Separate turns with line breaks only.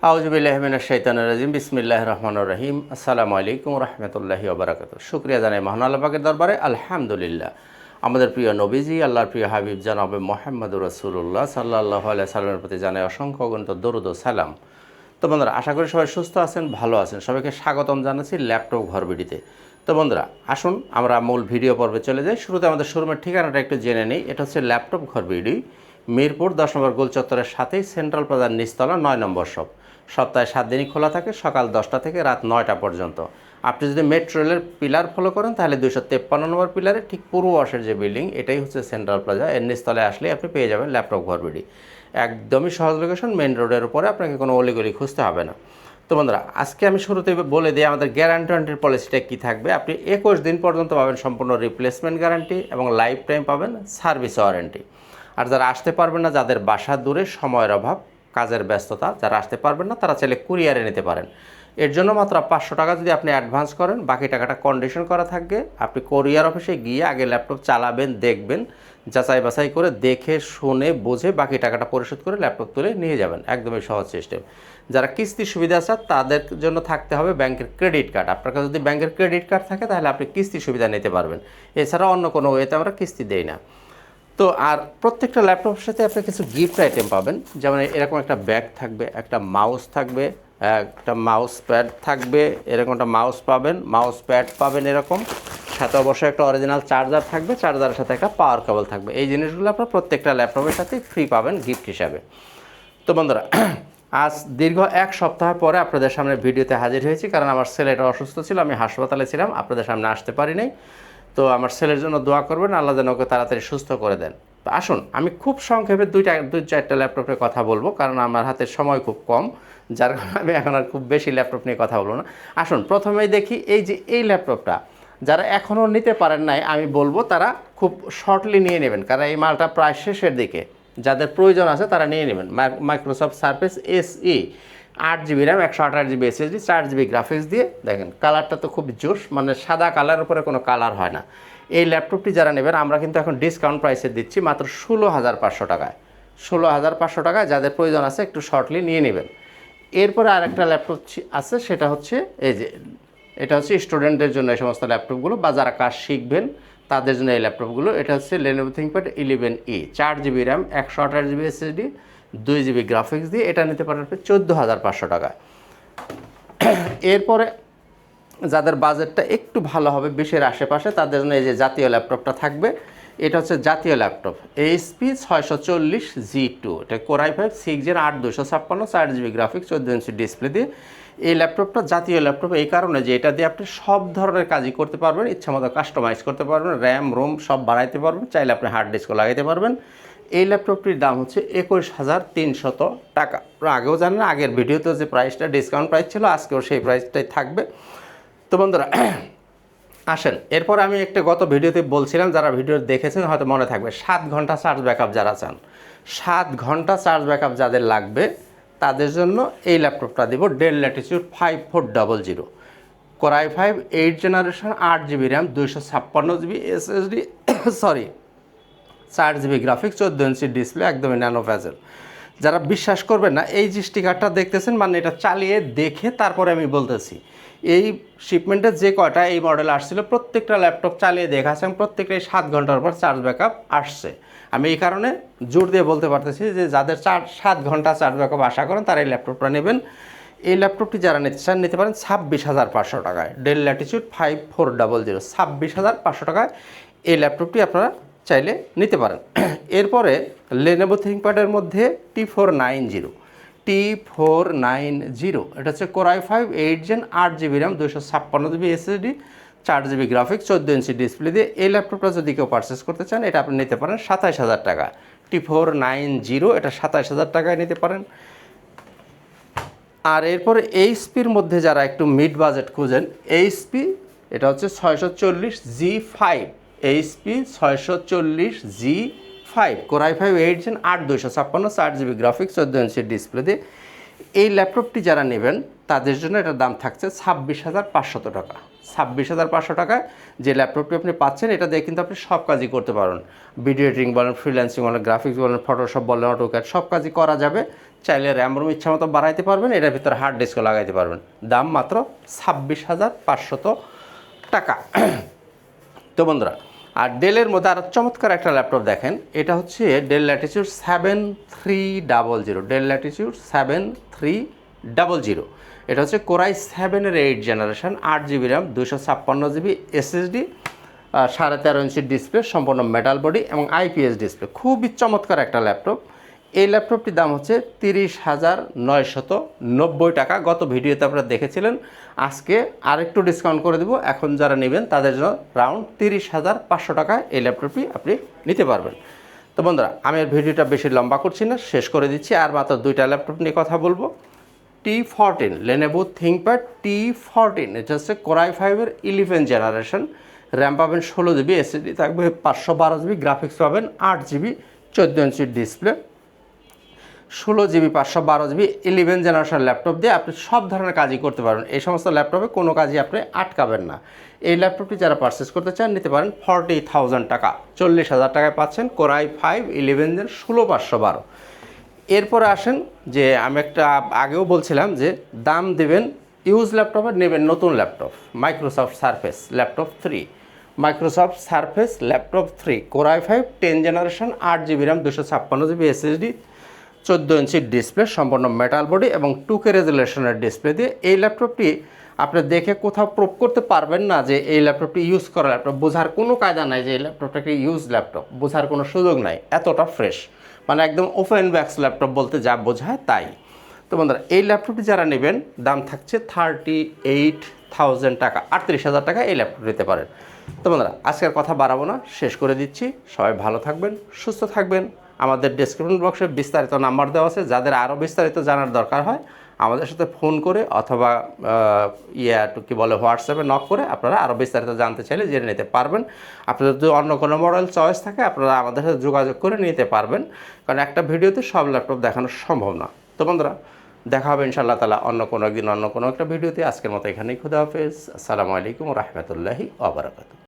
আউযুবিল্লাহি মিনাশ শাইতানির রাজিম বিসমিল্লাহির রহমানির রহিম আসসালামু আলাইকুম রহমতুল্লাহি ওয়া বারাকাতুহু। শুকরিয়া জানাই মহান আল্লাহ পাকের দরবারে, আলহামদুলিল্লাহ। আমাদের প্রিয় নবীজি আল্লাহর প্রিয় হাবিব জনাবে মুহাম্মদুর রাসূলুল্লাহ সাল্লাল্লাহু আলাইহি সাল্লামের প্রতি জানাই অসংখ্য অগণিত দরুদ ও সালাম। তো বন্ধুরা, আশা করি সবাই সুস্থ আছেন, ভালো আছেন। সবাইকে স্বাগতম জানাচ্ছি ল্যাপটপ ঘর ভিডিওতে। তো বন্ধুরা, আসুন আমরা মূল ভিডিও পর্বে চলে যাই। শুরুতে আমাদের শোরুমের ঠিকানাটা একটু জেনে নিই। এটা হচ্ছে ল্যাপটপ ঘর ভিডিও, মিরপুর 10 নম্বর গোল চত্বরের সাথেই সেন্ট্রাল প্লাজার নিচতলা 9 নম্বর শপ। সপ্তাহে 7 দিনই খোলা থাকে, সকাল 10টা থেকে রাত 9টা পর্যন্ত। আপনি যদি মেট্রো রেলের পিলার ফলো করেন তাহলে 253 নম্বর পিলারে ঠিক পূর্ব পাশের যে বিল্ডিং, এটাই হচ্ছে সেন্ট্রাল প্লাজা। এর নিচতলায় আসলে আপনি পেয়ে যাবেন ল্যাপটপ ঘর ভিডিও। একদমই সহজ লোকেশন, মেন রোডের উপরে, আপনাকে কোনো অলিগলি খুঁজতে হবে না। তো বন্ধুরা, আজকে আমি শুরুতে বলে দিই আমাদের গ্যারান্টি ওয়ারেন্টির পলিসিটা কী থাকবে। আপনি 21 দিন পর্যন্ত পাবেন সম্পূর্ণ রিপ্লেসমেন্ট গ্যারান্টি এবং লাইফ টাইম পাবেন সার্ভিস ওয়ারেন্টি। আর যারা আসতে পারবেন না, যাদের বাসা দূরে, সময়ের অভাব, কাজের ব্যস্ততা, যারা আসতে পারবেন না তারা চাইলে কুরিয়ারে নিতে পারেন। এর জন্য মাত্র 500 টাকা যদি আপনি অ্যাডভান্স করেন, বাকি টাকাটা কন্ডিশন করা থাকবে। আপনি কুরিয়ার অফিসে গিয়ে আগে ল্যাপটপ চালাবেন, দেখবেন, যাচাই বাছাই করে দেখে শুনে বুঝে বাকি টাকাটা পরিশোধ করে ল্যাপটপ তুলে নিয়ে যাবেন। একদমই সহজ সিস্টেম। যারা কিস্তির সুবিধা আছে তাদের জন্য থাকতে হবে ব্যাংকের ক্রেডিট কার্ড। আপনার কাছে যদি ব্যাংকের ক্রেডিট কার্ড থাকে তাহলে আপনি কিস্তির সুবিধা নিতে পারবেন। এছাড়া অন্য কোনো ওয়েতে আমরা কিস্তি দেই না। তো আর প্রত্যেকটা ল্যাপটপের সাথে আপনি কিছু গিফট আইটেম পাবেন, যেমন এরকম একটা ব্যাগ থাকবে, একটা মাউস থাকবে, একটা মাউস প্যাড থাকবে, এরকম একটা মাউস পাবেন, মাউস প্যাড পাবেন এরকম। সাথে অবশ্যই একটা অরিজিনাল চার্জার থাকবে, চার্জারের সাথে একটা পাওয়ার কেবল থাকবে। এই জিনিসগুলো আপনার প্রত্যেকটা ল্যাপটপের সাথে ফ্রি পাবেন গিফট হিসাবে। তো বন্ধুরা, আজ দীর্ঘ 1 সপ্তাহ পরে আপনাদের সামনে ভিডিওতে হাজির হয়েছি, কারণ আমার ছেলেটা অসুস্থ ছিল, আমি হাসপাতালে ছিলাম, আপনাদের সামনে আসতে পারি নাই। তো আমার ছেলের জন্য দোয়া করবেন, আল্লাহ যেন ওকে তাড়াতাড়ি সুস্থ করে দেন। তো আসুন, আমি খুব সংক্ষেপে 2-4টা ল্যাপটপের কথা বলবো, কারণ আমার হাতে সময় খুব কম, যার কারণে আমি এখন আর খুব বেশি ল্যাপটপ নিয়ে কথা বলবো না। আসুন, প্রথমেই দেখি এই ল্যাপটপটা যারা এখনও নিতে পারেন নাই, আমি বলবো তারা খুব শর্টলি নিয়ে নেবেন, কারণ এই মালটা প্রায় শেষের দিকে। যাদের প্রয়োজন আছে তারা নিয়ে নেবেন। Microsoft surface SE 8GB RAM, 128GB SSD, 4GB graphics দিয়ে। দেখেন কালারটা তো খুব জোশ, মানে সাদা কালারের উপরে কোনো কালার হয় না। এই ল্যাপটপটি যারা নেবেন, আমরা কিন্তু এখন ডিসকাউন্ট প্রাইসে দিচ্ছি মাত্র 16,500 টাকায়। 16,500 টাকায় যাদের প্রয়োজন আছে একটু শর্টলি নিয়ে নেবেন। এরপরে আরেকটা ল্যাপটপ আছে, সেটা হচ্ছে এটা হচ্ছে স্টুডেন্টদের জন্য এই সমস্ত ল্যাপটপগুলো, বা যারা কাজ শিখবেন তাদের জন্য এই ল্যাপটপগুলো। এটা হচ্ছে Lenovo ThinkPad 11E, 4GB RAM, 128GB SSD, 2GB graphics দিয়ে। এটা নিতে পারেন 14,500 টাকায়। এরপরে যাদের বাজেটটা একটু ভালো হবে, 20-এর আশেপাশে, তাদের জন্য এই যে জাতীয় ল্যাপটপটা থাকবে। এটা হচ্ছে জাতীয় ল্যাপটপ HP 640G2, এটা Core i5 6 8 256, 4GB graphics, 14 inch display দিয়ে। এই ল্যাপটপটা জাতীয় ল্যাপটপ এই কারণে যে এটা দিয়ে আপনি সব ধরনের কাজই করতে পারবেন, ইচ্ছা মতো কাস্টমাইজ করতে পারবেন, র্যাম রোম সব বাড়াইতে পারবেন, চাইলে আপনি হার্ড ডিস্কও লাগাইতে পারবেন। এই ল্যাপটপটির দাম হচ্ছে 21,300 টাকা। আগেও জানেন, আগের ভিডিওতে যে প্রাইসটা ডিসকাউন্ট প্রাইস ছিল, আজকেও সেই প্রাইসটাই থাকবে। তো বন্ধুরা, আসেন, এরপর আমি একটা গত ভিডিওতে বলছিলাম, যারা ভিডিও দেখেছেন হয়তো মনে থাকবে, 7 ঘন্টা চার্জ ব্যাকআপ যারা চান, 7 ঘন্টা চার্জ ব্যাকআপ যাদের লাগবে তাদের জন্য এই ল্যাপটপটা দেব, Dell Latitude 5400, Core i5 8 generation, 8GB RAM, 256GB SSD, 4GB graphics, 14 inch display, একদমই ন্যানো ভেজেল। যারা বিশ্বাস করবেন না, এই যে স্টিকারটা দেখতেছেন, মানে এটা চালিয়ে দেখে তারপরে আমি বলতেছি, এই শিপমেন্টের যে কয়টা এই মডেল আসছিল প্রত্যেকটা ল্যাপটপ চালিয়ে দেখাচ্ছে এবং প্রত্যেকটাই 7 ঘন্টার পর চার্জ ব্যাকআপ আসছে। আমি এই কারণে জোর দিয়ে বলতে পারতেছি যে যাদের 7 ঘন্টা চার্জ ব্যাকআপ আশা করেন তারা এই ল্যাপটপটা নেবেন। এই ল্যাপটপটি যারা নিতে চান নিতে পারেন 26,500 টাকায়, ডেল ল্যাটিটিউড 5400, 26,500 টাকায় এই ল্যাপটপটি আপনারা চাইলে নিতে পারেন। এরপরে Lenovo ThinkPad-এর মধ্যে T490, এটা হচ্ছে Core i5 8 Gen, 8GB RAM, 256GB SSD, 4GB graphics, 14 inch display দিয়ে। এই ল্যাপটপটা যদি কেউ পারচেস করতে চান, এটা আপনি নিতে পারেন 27,000 টাকা। T490, এটা 27,000 টাকায় নিতে পারেন। আর এরপরে HP-র মধ্যে যারা একটু মিড বাজেট খুঁজেন, HP, এটা হচ্ছে 640G5, HP 640G5, Core i5 8 Gen, 8 256, 4GB graphics, 14 inch display দিয়ে। এই ল্যাপটপটি যারা নেবেন তাদের জন্য এটার দাম থাকছে 26,500 টাকা। 26,500 টাকায় যে ল্যাপটপটি আপনি পাচ্ছেন, এটা দিয়ে কিন্তু আপনি সব কাজই করতে পারবেন। ভিডিও এডিটিং বলেন, ফ্রিল্যান্সিং বলেন, গ্রাফিক্স বলেন, ফটোশপ বলেন, অটোক্যাড সব কাজই করা যাবে। চাইলে র্যাম রোম ইচ্ছা মতো বাড়াইতে পারবেন, এটার ভিতরে হার্ড ডিস্কও লাগাইতে পারবেন। দাম মাত্র 26,500 টাকা। তো বন্ধুরা, আর ডেলের মধ্যে আরও চমৎকার একটা ল্যাপটপ দেখেন, এটা হচ্ছে ডেল ল্যাটিটিউড 7300, ডেল ল্যাটিটিউড 7300। এটা হচ্ছে কোরাই 7-এর 8 generation, 8 GB RAM, 256 GB SSD, 13.5 ইঞ্চির ডিসপ্লে, সম্পূর্ণ মেটাল বডি এবং IPS ডিসপ্লে। খুবই চমৎকার একটা ল্যাপটপ। এই ল্যাপটপটির দাম হচ্ছে 30,990 টাকা। গত ভিডিওতে আপনারা দেখেছিলেন, আজকে আরেকটু ডিসকাউন্ট করে দেবো। এখন যারা নেবেন তাদের জন্য রাউন্ড 30,500 টাকায় এই ল্যাপটপটি আপনি নিতে পারবেন। তো বন্ধুরা, আমি আর ভিডিওটা বেশি লম্বা করছি না, শেষ করে দিচ্ছি। আর মাত্র 2টা ল্যাপটপ নিয়ে কথা বলবো। T14 Lenovo ThinkPad T14, এটা হচ্ছে কোরাই 5-এর 11 জেনারেশন। র্যাম পাবেন 16 GB, SSD থাকবে 512 GB, গ্রাফিক্স পাবেন 8 GB, 14 ইঞ্চির display, 16 GB, 512 GB 11 generation laptop দিয়ে আপনি সব ধরনের কাজই করতে পারবেন। এই সমস্ত ল্যাপটপে কোনো কাজই আপনি আটকাবেন না। এই ল্যাপটপটি যারা পারচেস করতে চান নিতে পারেন 40,000 টাকা, 40,000 টাকায় পাচ্ছেন কোরাই 5 11 জেন 16/512। এরপরে আসেন যে আমি একটা আগেও বলছিলাম যে দাম দেবেন ইউজ ল্যাপটপে, নেবেন নতুন laptop, Microsoft surface laptop 3, Microsoft surface laptop 3 core i 5 10 generation, 8 GB RAM, 256 GB SSD, 14 ইঞ্চির ডিসপ্লে, সম্পূর্ণ মেটাল বডি এবং 2K রেজুলেশনের ডিসপ্লে দিয়ে এই ল্যাপটপটি আপনি দেখে কোথাও প্রুভ করতে পারবেন না যে এই ল্যাপটপটি ইউজ করা ল্যাপটপ। বোঝার কোনো কায়দা নাই যে এই ল্যাপটপটা একটা ইউজ ল্যাপটপ, বোঝার কোনো সুযোগ নাই, এতটা ফ্রেশ, মানে একদম ওপেন ব্যাক্স ল্যাপটপ বলতে যা বোঝায় তাই। তো বন্ধুরা, এই ল্যাপটপটি যারা নেবেন দাম থাকছে 38,000 টাকা, 38,000 টাকা এই ল্যাপটপ নিতে পারেন। তো বন্ধুরা, আজকের কথা বাড়াবো না, শেষ করে দিচ্ছি। সবাই ভালো থাকবেন, সুস্থ থাকবেন। আমাদের ডেসক্রিপশন বক্সে বিস্তারিত নাম্বার দেওয়া আছে, যাদের আরও বিস্তারিত জানার দরকার হয় আমাদের সাথে ফোন করে অথবা কি বলে হোয়াটসঅ্যাপে নক করে আপনারা আরও বিস্তারিত জানতে চাইলে জেনে নিতে পারবেন। আপনাদের যদি অন্য কোনো মডেল চয়েস থাকে আপনারা আমাদের সাথে যোগাযোগ করে নিতে পারবেন, কারণ একটা ভিডিওতে সব ল্যাপটপ দেখানো সম্ভব না। তো বন্ধুরা, দেখা হবে ইনশাআল্লাহ তাআলা অন্য কোনো একদিন অন্য কোনো একটা ভিডিওতে। আজকের মতো এখানেই, খুদা হাফেজ, আসসালামু আলাইকুম ওয়া রাহমাতুল্লাহি ওয়া বারাকাতুহু।